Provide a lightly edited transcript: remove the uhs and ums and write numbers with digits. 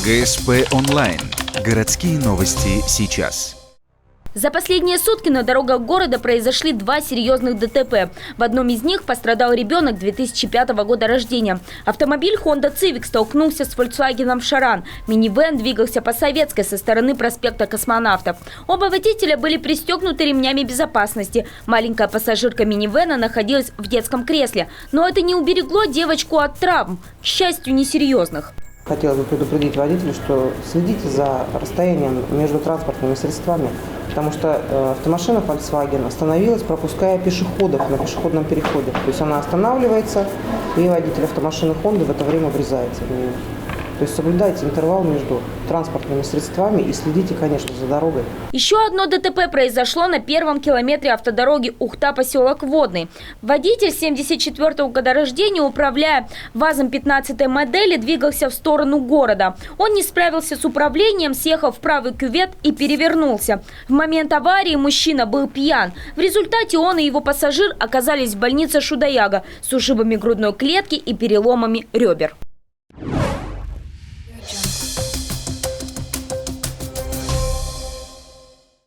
ГСП онлайн. Городские новости сейчас. За последние сутки на дорогах города произошли два серьезных ДТП. В одном из них пострадал ребенок 2005 года рождения. Автомобиль Honda Civic столкнулся с Volkswagen Charan. Минивэн двигался по Советской со стороны проспекта Космонавтов. Оба водителя были пристегнуты ремнями безопасности. Маленькая пассажирка минивэна находилась в детском кресле. Но это не уберегло девочку от травм, к счастью, несерьезных. Хотела бы предупредить водителей, что следите за расстоянием между транспортными средствами, потому что автомашина Volkswagen остановилась, пропуская пешеходов на пешеходном переходе. То есть она останавливается, и водитель автомашины Honda в это время врезается в нее. То есть соблюдайте интервал между транспортными средствами и следите, конечно, за дорогой. Еще одно ДТП произошло на первом километре автодороги Ухта-поселок Водный. Водитель 74-го года рождения, управляя ВАЗом 15-й модели, двигался в сторону города. Он не справился с управлением, съехал в правый кювет и перевернулся. В момент аварии мужчина был пьян. В результате он и его пассажир оказались в больнице Шудаяга с ушибами грудной клетки и переломами ребер.